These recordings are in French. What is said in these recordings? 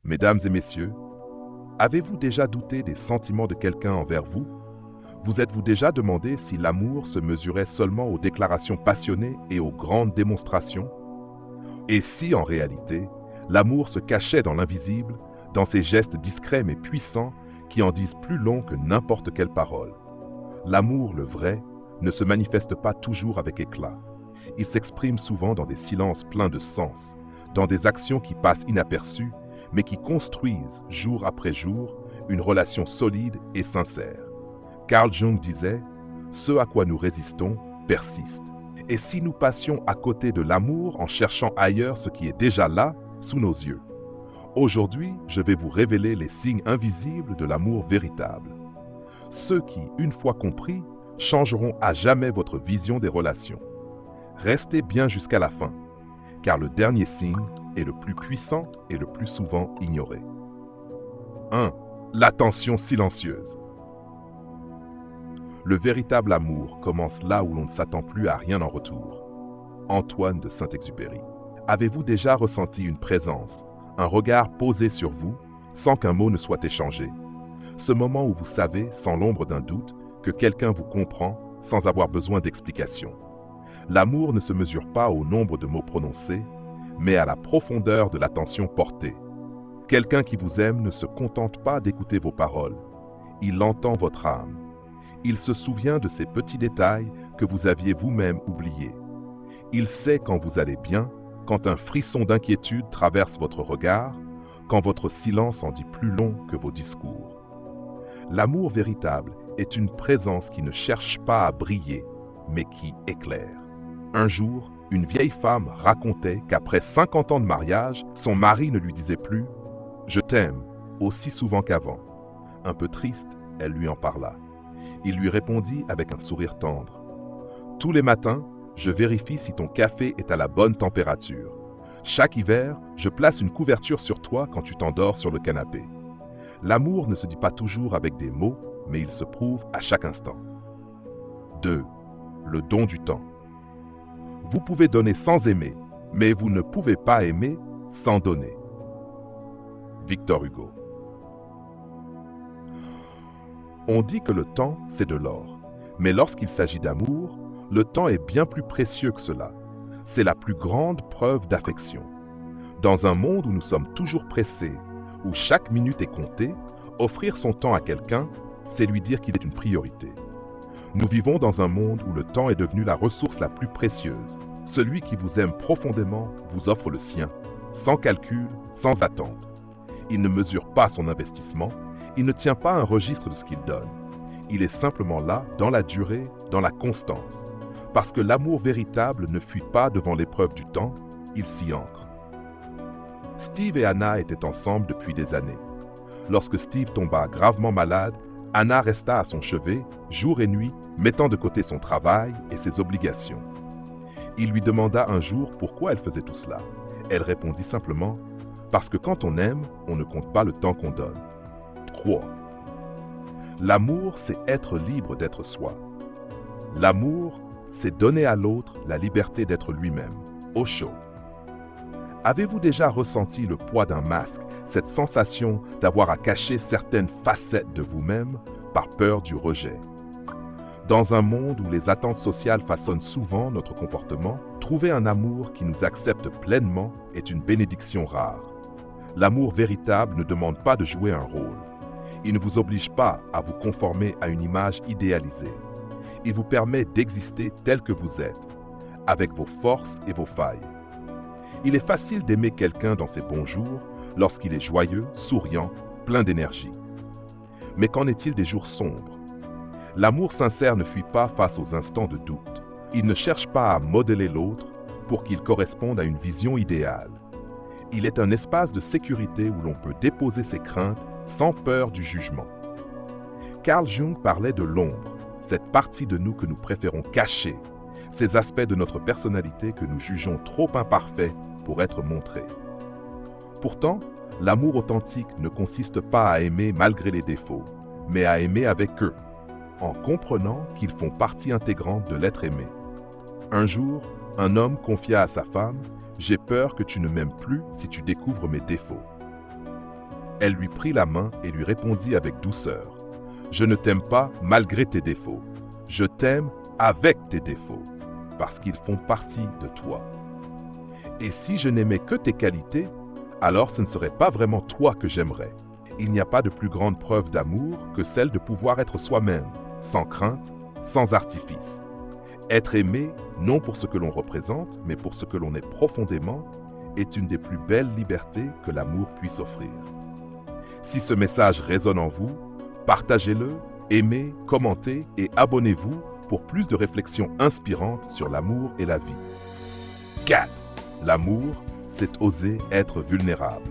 Mesdames et messieurs, avez-vous déjà douté des sentiments de quelqu'un envers vous? Vous êtes-vous déjà demandé si l'amour se mesurait seulement aux déclarations passionnées et aux grandes démonstrations? Et si, en réalité, l'amour se cachait dans l'invisible, dans ces gestes discrets mais puissants qui en disent plus long que n'importe quelle parole? L'amour, le vrai, ne se manifeste pas toujours avec éclat. Il s'exprime souvent dans des silences pleins de sens, dans des actions qui passent inaperçues, mais qui construisent, jour après jour, une relation solide et sincère. Carl Jung disait « Ce à quoi nous résistons persiste ». Et si nous passions à côté de l'amour en cherchant ailleurs ce qui est déjà là, sous nos yeux? Aujourd'hui, je vais vous révéler les signes invisibles de l'amour véritable. Ceux qui, une fois compris, changeront à jamais votre vision des relations. Restez bien jusqu'à la fin, car le dernier signe est le plus puissant et le plus souvent ignoré. 1. L'attention silencieuse. Le véritable amour commence là où l'on ne s'attend plus à rien en retour. Antoine de Saint-Exupéry. Avez-vous déjà ressenti une présence, un regard posé sur vous, sans qu'un mot ne soit échangé? Ce moment où vous savez, sans l'ombre d'un doute, que quelqu'un vous comprend sans avoir besoin d'explication. L'amour ne se mesure pas au nombre de mots prononcés, mais à la profondeur de l'attention portée. Quelqu'un qui vous aime ne se contente pas d'écouter vos paroles. Il entend votre âme. Il se souvient de ces petits détails que vous aviez vous-même oubliés. Il sait quand vous allez bien, quand un frisson d'inquiétude traverse votre regard, quand votre silence en dit plus long que vos discours. L'amour véritable est une présence qui ne cherche pas à briller, mais qui éclaire. Un jour, une vieille femme racontait qu'après 50 ans de mariage, son mari ne lui disait plus « Je t'aime » aussi souvent qu'avant. Un peu triste, elle lui en parla. Il lui répondit avec un sourire tendre. « Tous les matins, je vérifie si ton café est à la bonne température. Chaque hiver, je place une couverture sur toi quand tu t'endors sur le canapé. » L'amour ne se dit pas toujours avec des mots, mais il se prouve à chaque instant. 2. Le don du temps. Vous pouvez donner sans aimer, mais vous ne pouvez pas aimer sans donner. Victor Hugo. On dit que le temps, c'est de l'or. Mais lorsqu'il s'agit d'amour, le temps est bien plus précieux que cela. C'est la plus grande preuve d'affection. Dans un monde où nous sommes toujours pressés, où chaque minute est comptée, offrir son temps à quelqu'un, c'est lui dire qu'il est une priorité. Nous vivons dans un monde où le temps est devenu la ressource la plus précieuse. Celui qui vous aime profondément vous offre le sien, sans calcul, sans attente. Il ne mesure pas son investissement, il ne tient pas un registre de ce qu'il donne. Il est simplement là, dans la durée, dans la constance. Parce que l'amour véritable ne fuit pas devant l'épreuve du temps, il s'y ancre. Steve et Anna étaient ensemble depuis des années. Lorsque Steve tomba gravement malade, Anna resta à son chevet, jour et nuit, mettant de côté son travail et ses obligations. Il lui demanda un jour pourquoi elle faisait tout cela. Elle répondit simplement « Parce que quand on aime, on ne compte pas le temps qu'on donne. » 3. L'amour, c'est être libre d'être soi. L'amour, c'est donner à l'autre la liberté d'être lui-même. Osho. Avez-vous déjà ressenti le poids d'un masque, cette sensation d'avoir à cacher certaines facettes de vous-même par peur du rejet? Dans un monde où les attentes sociales façonnent souvent notre comportement, trouver un amour qui nous accepte pleinement est une bénédiction rare. L'amour véritable ne demande pas de jouer un rôle. Il ne vous oblige pas à vous conformer à une image idéalisée. Il vous permet d'exister tel que vous êtes, avec vos forces et vos failles. Il est facile d'aimer quelqu'un dans ses bons jours, lorsqu'il est joyeux, souriant, plein d'énergie. Mais qu'en est-il des jours sombres? L'amour sincère ne fuit pas face aux instants de doute. Il ne cherche pas à modeler l'autre pour qu'il corresponde à une vision idéale. Il est un espace de sécurité où l'on peut déposer ses craintes sans peur du jugement. Carl Jung parlait de l'ombre, cette partie de nous que nous préférons cacher, ces aspects de notre personnalité que nous jugeons trop imparfaits pour être montrés. Pourtant, l'amour authentique ne consiste pas à aimer malgré les défauts, mais à aimer avec eux, en comprenant qu'ils font partie intégrante de l'être aimé. Un jour, un homme confia à sa femme « J'ai peur que tu ne m'aimes plus si tu découvres mes défauts. » Elle lui prit la main et lui répondit avec douceur. Je ne t'aime pas malgré tes défauts. Je t'aime avec tes défauts, parce qu'ils font partie de toi. Et si je n'aimais que tes qualités, alors ce ne serait pas vraiment toi que j'aimerais. Il n'y a pas de plus grande preuve d'amour que celle de pouvoir être soi-même, sans crainte, sans artifice. Être aimé, non pour ce que l'on représente, mais pour ce que l'on est profondément, est une des plus belles libertés que l'amour puisse offrir. Si ce message résonne en vous, partagez-le, aimez, commentez et abonnez-vous pour plus de réflexions inspirantes sur l'amour et la vie. 4. L'amour, c'est oser être vulnérable.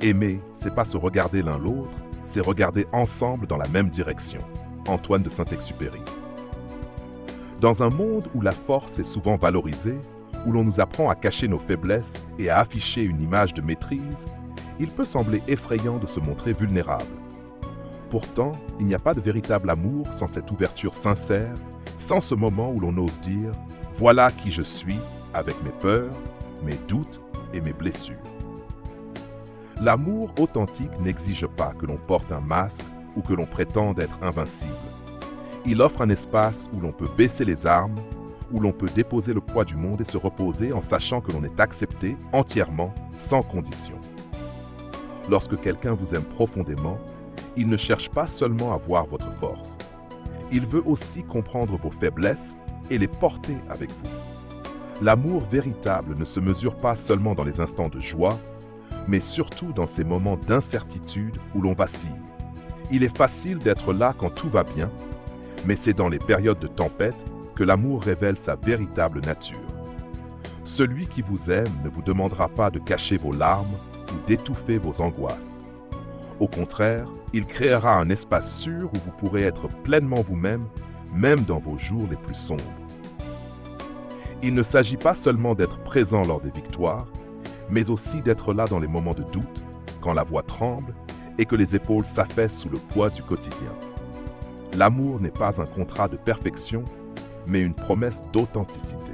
Aimer, c'est pas se regarder l'un l'autre, c'est regarder ensemble dans la même direction. Antoine de Saint-Exupéry. Dans un monde où la force est souvent valorisée, où l'on nous apprend à cacher nos faiblesses et à afficher une image de maîtrise, il peut sembler effrayant de se montrer vulnérable. Pourtant, il n'y a pas de véritable amour sans cette ouverture sincère, sans ce moment où l'on ose dire « Voilà qui je suis, avec mes peurs, mes doutes et mes blessures ». L'amour authentique n'exige pas que l'on porte un masque ou que l'on prétende être invincible. Il offre un espace où l'on peut baisser les armes, où l'on peut déposer le poids du monde et se reposer en sachant que l'on est accepté entièrement, sans condition. Lorsque quelqu'un vous aime profondément, il ne cherche pas seulement à voir votre force. Il veut aussi comprendre vos faiblesses et les porter avec vous. L'amour véritable ne se mesure pas seulement dans les instants de joie, mais surtout dans ces moments d'incertitude où l'on vacille. Il est facile d'être là quand tout va bien, mais c'est dans les périodes de tempête que l'amour révèle sa véritable nature. Celui qui vous aime ne vous demandera pas de cacher vos larmes ou d'étouffer vos angoisses. Au contraire, il créera un espace sûr où vous pourrez être pleinement vous-même, même dans vos jours les plus sombres. Il ne s'agit pas seulement d'être présent lors des victoires, mais aussi d'être là dans les moments de doute, quand la voix tremble et que les épaules s'affaissent sous le poids du quotidien. L'amour n'est pas un contrat de perfection, mais une promesse d'authenticité.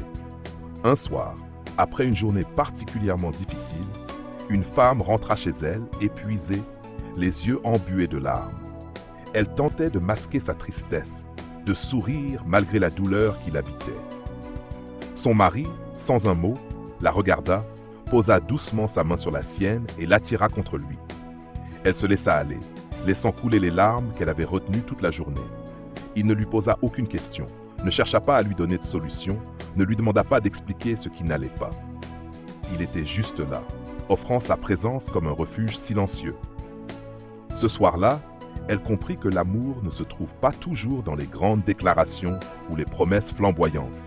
Un soir, après une journée particulièrement difficile, une femme rentra chez elle, épuisée, les yeux embués de larmes. Elle tentait de masquer sa tristesse, de sourire malgré la douleur qui l'habitait. Son mari, sans un mot, la regarda, posa doucement sa main sur la sienne et l'attira contre lui. Elle se laissa aller, laissant couler les larmes qu'elle avait retenues toute la journée. Il ne lui posa aucune question, ne chercha pas à lui donner de solution, ne lui demanda pas d'expliquer ce qui n'allait pas. Il était juste là, offrant sa présence comme un refuge silencieux. Ce soir-là, elle comprit que l'amour ne se trouve pas toujours dans les grandes déclarations ou les promesses flamboyantes,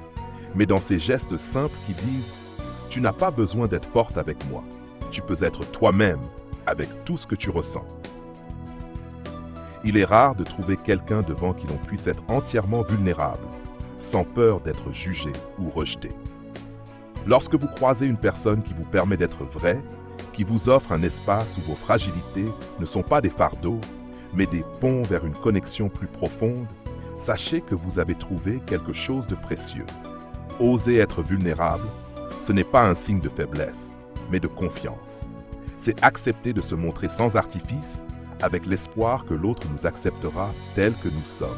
mais dans ces gestes simples qui disent « Tu n'as pas besoin d'être forte avec moi, tu peux être toi-même avec tout ce que tu ressens ». Il est rare de trouver quelqu'un devant qui l'on puisse être entièrement vulnérable, sans peur d'être jugé ou rejeté. Lorsque vous croisez une personne qui vous permet d'être vrai, qui vous offre un espace où vos fragilités ne sont pas des fardeaux, mais des ponts vers une connexion plus profonde, sachez que vous avez trouvé quelque chose de précieux. Oser être vulnérable, ce n'est pas un signe de faiblesse, mais de confiance. C'est accepter de se montrer sans artifice, avec l'espoir que l'autre nous acceptera tel que nous sommes.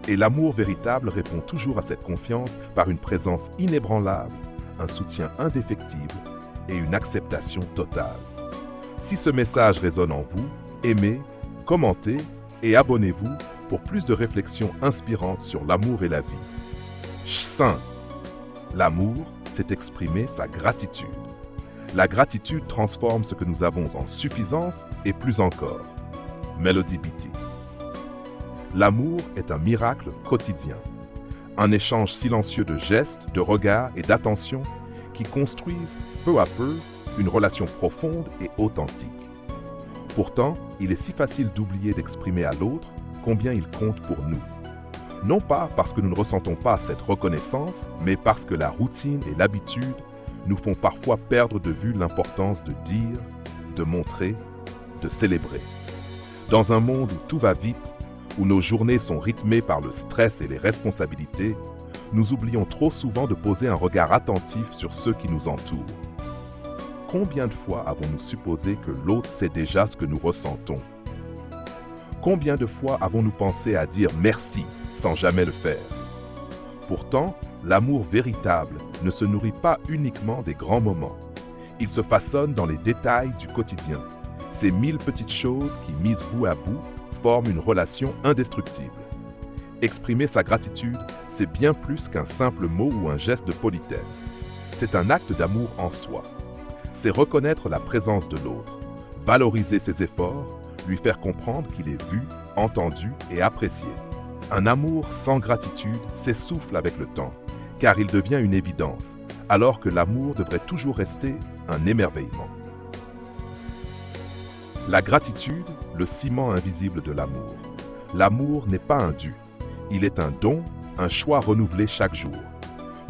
Et l'amour véritable répond toujours à cette confiance par une présence inébranlable, un soutien indéfectible et une acceptation totale. Si ce message résonne en vous, aimez, commentez et abonnez-vous pour plus de réflexions inspirantes sur l'amour et la vie. 5. L'amour, c'est exprimer sa gratitude. La gratitude transforme ce que nous avons en suffisance et plus encore. Melody Beattie. L'amour est un miracle quotidien. Un échange silencieux de gestes, de regards et d'attention qui construisent peu à peu une relation profonde et authentique. Pourtant, il est si facile d'oublier d'exprimer à l'autre combien il compte pour nous. Non pas parce que nous ne ressentons pas cette reconnaissance, mais parce que la routine et l'habitude nous font parfois perdre de vue l'importance de dire, de montrer, de célébrer. Dans un monde où tout va vite, où nos journées sont rythmées par le stress et les responsabilités, nous oublions trop souvent de poser un regard attentif sur ceux qui nous entourent. Combien de fois avons-nous supposé que l'autre sait déjà ce que nous ressentons? Combien de fois avons-nous pensé à dire merci sans jamais le faire? Pourtant, l'amour véritable ne se nourrit pas uniquement des grands moments. Il se façonne dans les détails du quotidien. Ces 1000 petites choses qui, mises bout à bout, forment une relation indestructible. Exprimer sa gratitude, c'est bien plus qu'un simple mot ou un geste de politesse. C'est un acte d'amour en soi. C'est reconnaître la présence de l'autre, valoriser ses efforts, lui faire comprendre qu'il est vu, entendu et apprécié. Un amour sans gratitude s'essouffle avec le temps, car il devient une évidence, alors que l'amour devrait toujours rester un émerveillement. La gratitude, le ciment invisible de l'amour. L'amour n'est pas un dû, il est un don, un choix renouvelé chaque jour.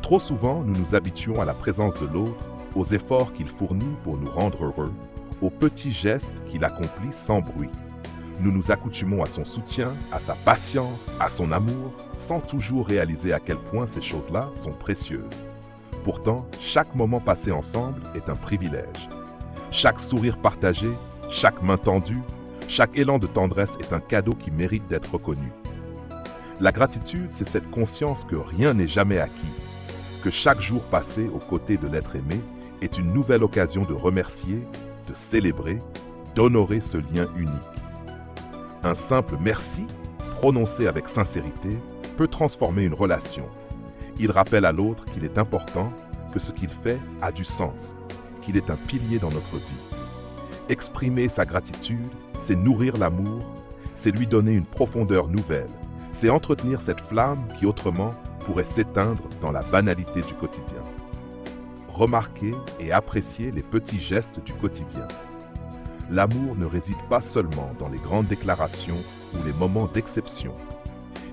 Trop souvent, nous nous habituons à la présence de l'autre, aux efforts qu'il fournit pour nous rendre heureux, aux petits gestes qu'il accomplit sans bruit. Nous nous accoutumons à son soutien, à sa patience, à son amour, sans toujours réaliser à quel point ces choses-là sont précieuses. Pourtant, chaque moment passé ensemble est un privilège. Chaque sourire partagé, chaque main tendue, chaque élan de tendresse est un cadeau qui mérite d'être reconnu. La gratitude, c'est cette conscience que rien n'est jamais acquis, que chaque jour passé aux côtés de l'être aimé est une nouvelle occasion de remercier, de célébrer, d'honorer ce lien unique. Un simple merci, prononcé avec sincérité, peut transformer une relation. Il rappelle à l'autre qu'il est important, que ce qu'il fait a du sens, qu'il est un pilier dans notre vie. Exprimer sa gratitude, c'est nourrir l'amour, c'est lui donner une profondeur nouvelle, c'est entretenir cette flamme qui autrement pourrait s'éteindre dans la banalité du quotidien. Remarquer et apprécier les petits gestes du quotidien. L'amour ne réside pas seulement dans les grandes déclarations ou les moments d'exception.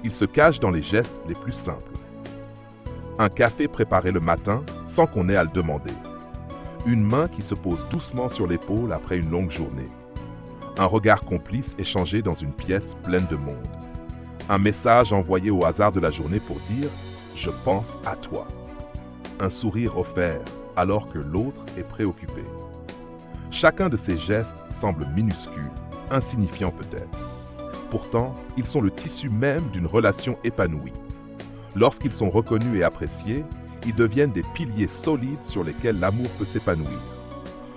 Il se cache dans les gestes les plus simples. Un café préparé le matin sans qu'on ait à le demander. Une main qui se pose doucement sur l'épaule après une longue journée. Un regard complice échangé dans une pièce pleine de monde. Un message envoyé au hasard de la journée pour dire « Je pense à toi ». Un sourire offert alors que l'autre est préoccupé. Chacun de ces gestes semble minuscule, insignifiant peut-être. Pourtant, ils sont le tissu même d'une relation épanouie. Lorsqu'ils sont reconnus et appréciés, ils deviennent des piliers solides sur lesquels l'amour peut s'épanouir.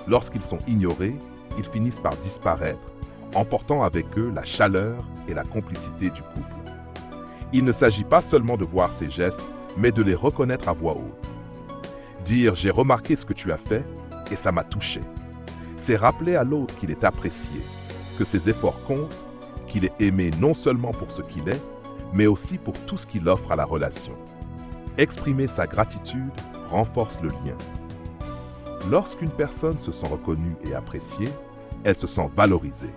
Lorsqu'ils sont ignorés, ils finissent par disparaître, emportant avec eux la chaleur et la complicité du couple. Il ne s'agit pas seulement de voir ces gestes, mais de les reconnaître à voix haute. Dire « j'ai remarqué ce que tu as fait et ça m'a touché ». C'est rappeler à l'autre qu'il est apprécié, que ses efforts comptent, qu'il est aimé non seulement pour ce qu'il est, mais aussi pour tout ce qu'il offre à la relation. Exprimer sa gratitude renforce le lien. Lorsqu'une personne se sent reconnue et appréciée, elle se sent valorisée.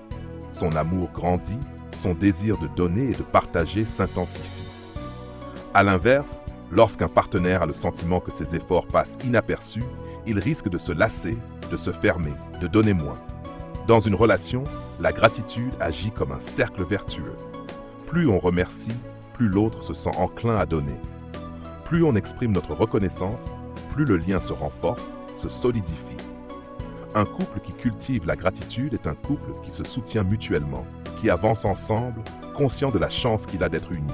Son amour grandit, son désir de donner et de partager s'intensifie. À l'inverse, lorsqu'un partenaire a le sentiment que ses efforts passent inaperçus, il risque de se lasser, de se fermer, de donner moins. Dans une relation, la gratitude agit comme un cercle vertueux. Plus on remercie, plus l'autre se sent enclin à donner. Plus on exprime notre reconnaissance, plus le lien se renforce, se solidifie. Un couple qui cultive la gratitude est un couple qui se soutient mutuellement, qui avance ensemble, conscient de la chance qu'il a d'être uni.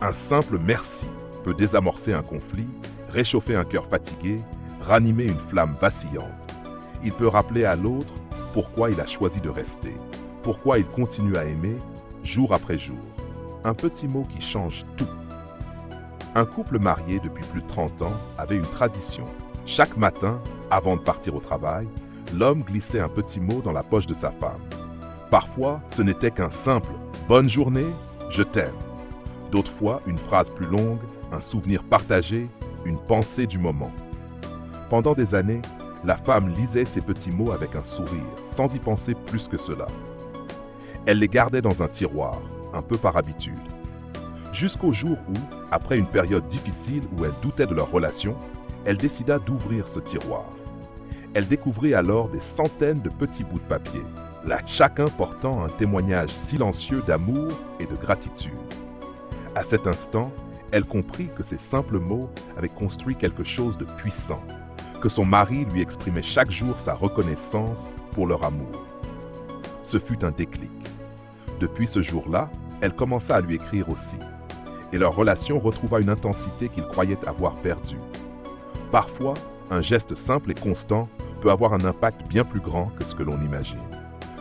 Un simple merci peut désamorcer un conflit, réchauffer un cœur fatigué, ranimer une flamme vacillante. Il peut rappeler à l'autre pourquoi il a choisi de rester, pourquoi il continue à aimer, jour après jour. Un petit mot qui change tout. Un couple marié depuis plus de 30 ans avait une tradition. Chaque matin, avant de partir au travail, l'homme glissait un petit mot dans la poche de sa femme. Parfois, ce n'était qu'un simple « Bonne journée, je t'aime ». D'autres fois, une phrase plus longue, un souvenir partagé, une pensée du moment. Pendant des années, la femme lisait ces petits mots avec un sourire, sans y penser plus que cela. Elle les gardait dans un tiroir, un peu par habitude. Jusqu'au jour où, après une période difficile où elle doutait de leur relation, elle décida d'ouvrir ce tiroir. Elle découvrit alors des centaines de petits bouts de papier, là chacun portant un témoignage silencieux d'amour et de gratitude. À cet instant, elle comprit que ces simples mots avaient construit quelque chose de puissant, que son mari lui exprimait chaque jour sa reconnaissance pour leur amour. Ce fut un déclic. Depuis ce jour-là, elle commença à lui écrire aussi, et leur relation retrouva une intensité qu'il croyait avoir perdue. Parfois, un geste simple et constant peut avoir un impact bien plus grand que ce que l'on imagine.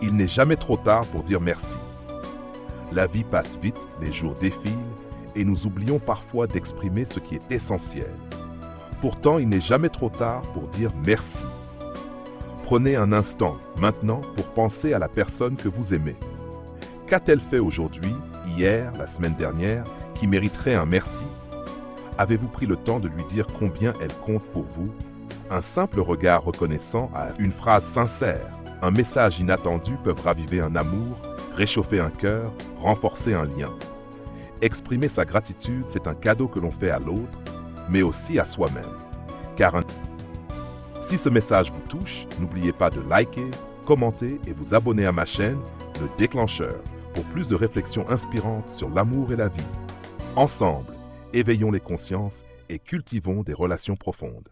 Il n'est jamais trop tard pour dire merci. La vie passe vite, les jours défilent, et nous oublions parfois d'exprimer ce qui est essentiel. Pourtant, il n'est jamais trop tard pour dire merci. Prenez un instant, maintenant, pour penser à la personne que vous aimez. Qu'a-t-elle fait aujourd'hui, hier, la semaine dernière, qui mériterait un merci? Avez-vous pris le temps de lui dire combien elle compte pour vous? Un simple regard reconnaissant à une phrase sincère, un message inattendu peuvent raviver un amour, réchauffer un cœur, renforcer un lien. Exprimer sa gratitude, c'est un cadeau que l'on fait à l'autre, mais aussi à soi-même. Si ce message vous touche, n'oubliez pas de liker, commenter et vous abonner à ma chaîne, Le Déclencheur, pour plus de réflexions inspirantes sur l'amour et la vie. Ensemble, éveillons les consciences et cultivons des relations profondes.